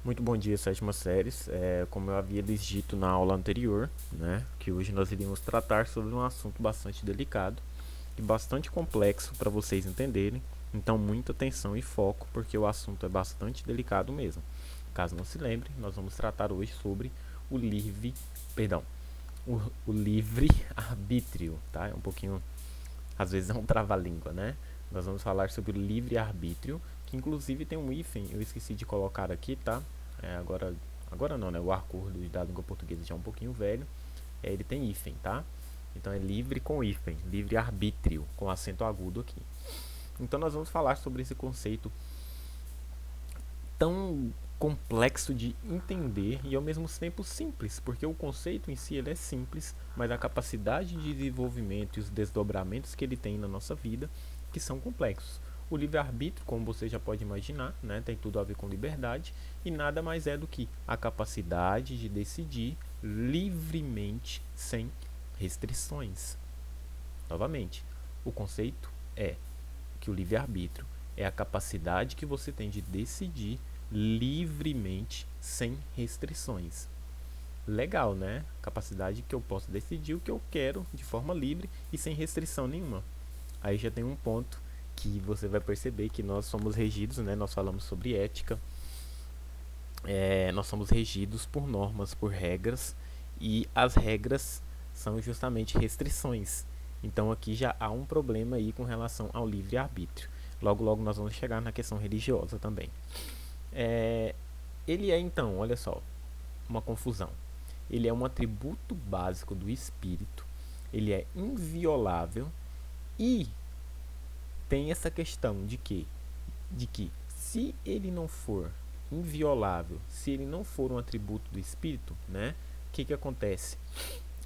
Muito bom dia, sétima séries. Como eu havia lhes dito na aula anterior, né, que hoje nós iríamos tratar sobre um assunto bastante delicado e bastante complexo para vocês entenderem. Então, muita atenção e foco, porque o assunto é bastante delicado mesmo. Caso não se lembre, nós vamos tratar hoje sobre o livre, perdão, o livre arbítrio, tá? É um pouquinho, às vezes é um trava-língua, né? Nós vamos falar sobre o livre arbítrio, que inclusive tem um hífen, eu esqueci de colocar aqui, tá? Agora não, né? O acordo da língua portuguesa já é um pouquinho velho. Ele tem hífen, tá? Então é livre com hífen, livre arbítrio, com acento agudo aqui. Então nós vamos falar sobre esse conceito tão complexo de entender e ao mesmo tempo simples, porque o conceito em si ele é simples, mas a capacidade de desenvolvimento e os desdobramentos que ele tem na nossa vida que são complexos. O livre-arbítrio, como você já pode imaginar, né, tem tudo a ver com liberdade e nada mais é do que a capacidade de decidir livremente sem restrições. Novamente, o conceito é que o livre-arbítrio é a capacidade que você tem de decidir livremente, sem restrições. Legal, né? Capacidade que eu posso decidir o que eu quero de forma livre e sem restrição nenhuma. Aí já tem um ponto que você vai perceber que nós somos regidos, né? Nós falamos sobre ética, nós somos regidos por normas, por regras, e as regras são justamente restrições. Então aqui já há um problema aí com relação ao livre-arbítrio. Logo, logo nós vamos chegar na questão religiosa também. É, ele é então, olha só, uma confusão. Ele é um atributo básico do espírito, ele é inviolável e tem essa questão de que se ele não for inviolável, se ele não for um atributo do espírito, né? O que acontece?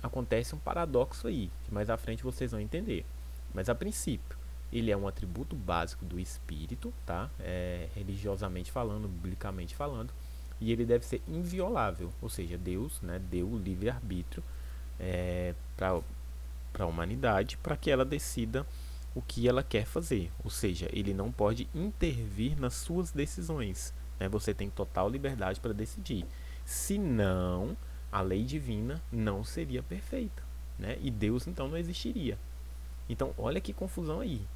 Acontece um paradoxo aí, que mais à frente vocês vão entender. Mas a princípio, ele é um atributo básico do espírito, tá? Religiosamente falando, biblicamente falando, e ele deve ser inviolável, ou seja, Deus, né, deu o livre-arbítrio para a humanidade para que ela decida o que ela quer fazer, ou seja, ele não pode intervir nas suas decisões, né? Você tem total liberdade para decidir, senão a lei divina não seria perfeita, né? E Deus então não existiria. Então olha que confusão aí.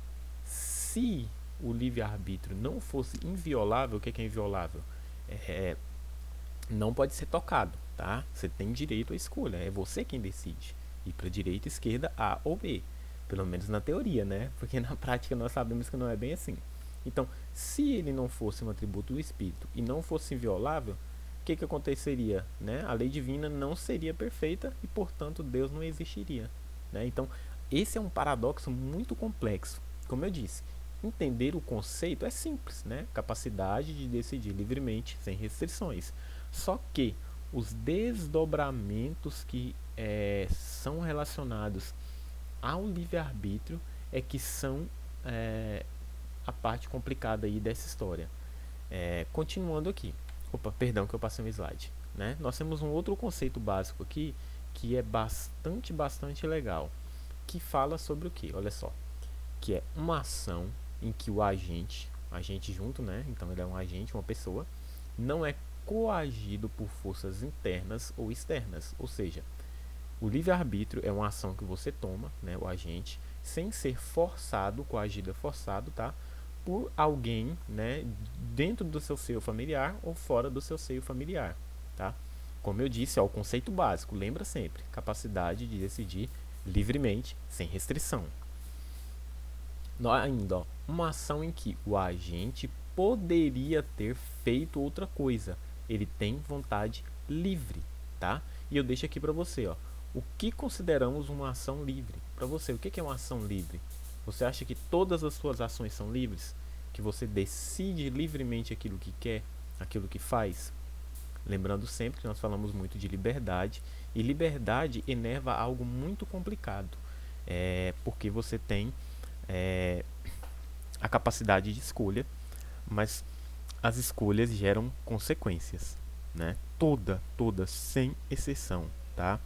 Se o livre-arbítrio não fosse inviolável, o que é inviolável? É, não pode ser tocado, tá? Você tem direito à escolha, é você quem decide. Ir para direita, esquerda, A ou B. Pelo menos na teoria, né? Porque na prática nós sabemos que não é bem assim. Então, se ele não fosse um atributo do espírito e não fosse inviolável, o que aconteceria? Né? A lei divina não seria perfeita e, portanto, Deus não existiria. Né? Então, esse é um paradoxo muito complexo. Como eu disse, entender o conceito é simples, né? Capacidade de decidir livremente, sem restrições. Só que os desdobramentos que são relacionados ao livre-arbítrio é que são a parte complicada aí dessa história. Continuando aqui. Opa, perdão que eu passei um slide. Né? Nós temos um outro conceito básico aqui que é bastante legal. Que fala sobre o que? Olha só. Que é uma ação em que o agente junto, né? Então ele é um agente, uma pessoa, não é coagido por forças internas ou externas. Ou seja, o livre-arbítrio é uma ação que você toma, né, o agente, sem ser forçado, coagido é forçado, tá? Por alguém, né, dentro do seu seio familiar ou fora do seu seio familiar, tá? Como eu disse, é o conceito básico, lembra sempre, capacidade de decidir livremente, sem restrição. Ainda, ó, uma ação em que o agente poderia ter feito outra coisa, ele tem vontade livre, tá? E eu deixo aqui para você, ó, o que consideramos uma ação livre? Para você, o que é uma ação livre? Você acha que todas as suas ações são livres? Que você decide livremente aquilo que quer, aquilo que faz? Lembrando sempre que nós falamos muito de liberdade, e liberdade enerva algo muito complicado, porque você tem a capacidade de escolha, mas as escolhas geram consequências, né? Toda, sem exceção, tá?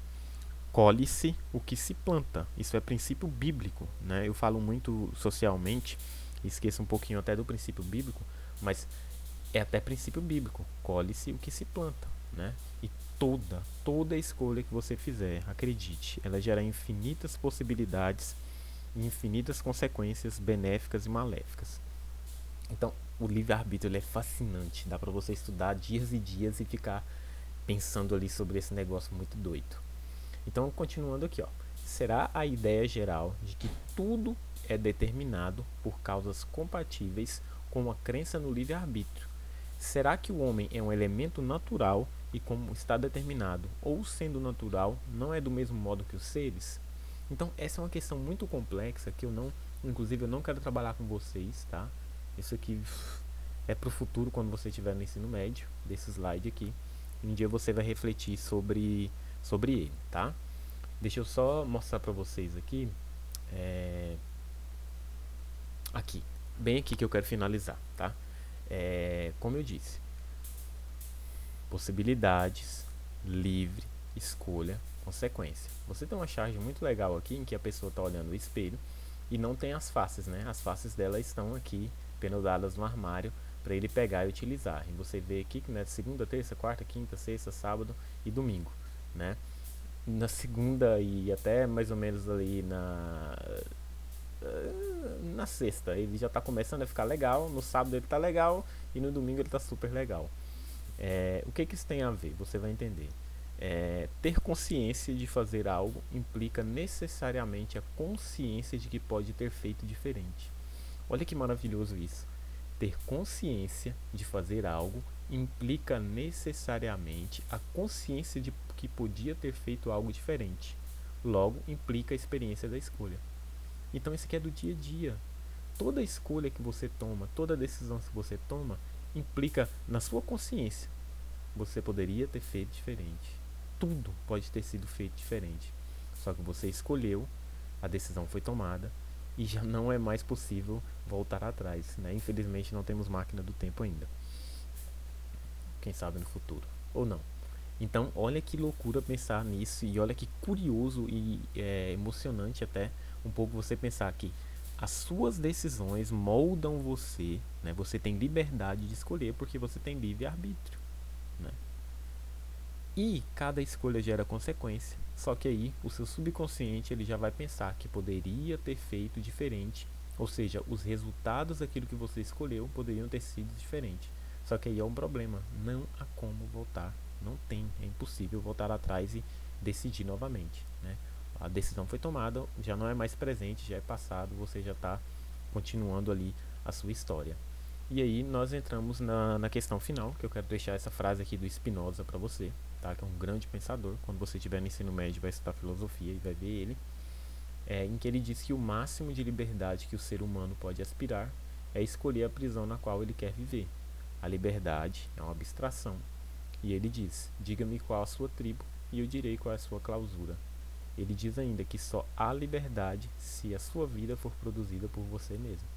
Colhe-se o que se planta. Isso é princípio bíblico, né? Eu falo muito socialmente, esqueço um pouquinho até do princípio bíblico, mas É até princípio bíblico, colhe-se o que se planta, né? E toda escolha que você fizer, acredite, ela gera infinitas possibilidades e infinitas consequências benéficas e maléficas. Então, o livre-arbítrio ele é fascinante, dá pra você estudar dias e dias e ficar pensando ali sobre esse negócio muito doido. Então, continuando aqui, ó. Será a ideia geral de que tudo é determinado por causas compatíveis com a crença no livre-arbítrio? Será que o homem é um elemento natural e, como está determinado, ou sendo natural, não é do mesmo modo que os seres? Então, essa é uma questão muito complexa que inclusive, eu não quero trabalhar com vocês, tá? Isso aqui é para o futuro, quando você estiver no ensino médio, desse slide aqui. Um dia você vai refletir sobre ele, tá? Deixa eu só mostrar para vocês aqui, é, aqui, bem aqui que eu quero finalizar, tá? Como eu disse, possibilidades, livre, escolha, consequência. Você tem uma charge muito legal aqui em que a pessoa está olhando o espelho e não tem as faces, né? As faces dela estão aqui penduradas no armário para ele pegar e utilizar. E você vê aqui que, né, segunda, terça, quarta, quinta, sexta, sábado e domingo, né? Na segunda e até mais ou menos ali na sexta ele já está começando a ficar legal, no sábado ele está legal e no domingo ele está super legal. O que isso tem a ver? Você vai entender. Ter consciência de fazer algo implica necessariamente a consciência de que pode ter feito diferente. Olha que maravilhoso isso. Ter consciência de fazer algo implica necessariamente a consciência de que podia ter feito algo diferente. Logo, implica a experiência da escolha. Então, isso aqui é do dia a dia. Toda escolha que você toma, toda decisão que você toma, implica na sua consciência. Você poderia ter feito diferente. Tudo pode ter sido feito diferente. Só que você escolheu, a decisão foi tomada e já não é mais possível voltar atrás, né? Infelizmente não temos máquina do tempo ainda. Quem sabe no futuro. Ou não. Então, olha que loucura pensar nisso e olha que curioso e emocionante até um pouco você pensar que as suas decisões moldam você, né? Você tem liberdade de escolher porque você tem livre-arbítrio, né? E cada escolha gera consequência, só que aí o seu subconsciente ele já vai pensar que poderia ter feito diferente, ou seja, os resultados daquilo que você escolheu poderiam ter sido diferentes. Só que aí é um problema, não há como voltar, não tem, é impossível voltar atrás e decidir novamente, né? A decisão foi tomada, já não é mais presente, já é passado, você já está continuando ali a sua história. E aí nós entramos na questão final, que eu quero deixar essa frase aqui do Spinoza para você, tá? Que é um grande pensador. Quando você estiver no ensino médio vai estudar filosofia e vai ver ele, em que ele diz que o máximo de liberdade que o ser humano pode aspirar é escolher a prisão na qual ele quer viver. A liberdade é uma abstração. E ele diz: diga-me qual a sua tribo e eu direi qual é a sua clausura. Ele diz ainda que só há liberdade se a sua vida for produzida por você mesmo.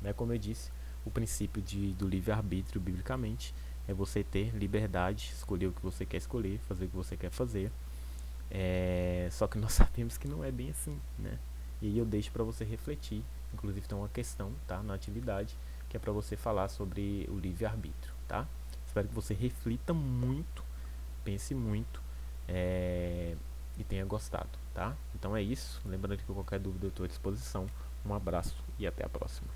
Né? Como eu disse, o princípio do livre-arbítrio, biblicamente, é você ter liberdade, escolher o que você quer escolher, fazer o que você quer fazer. Só que nós sabemos que não é bem assim, né? E aí eu deixo para você refletir. Inclusive tem uma questão, tá, na atividade, que é para você falar sobre o livre-arbítrio, tá? Espero que você reflita muito, pense muito e tenha gostado, tá? Então é isso. Lembrando que qualquer dúvida eu estou à disposição. Um abraço e até a próxima.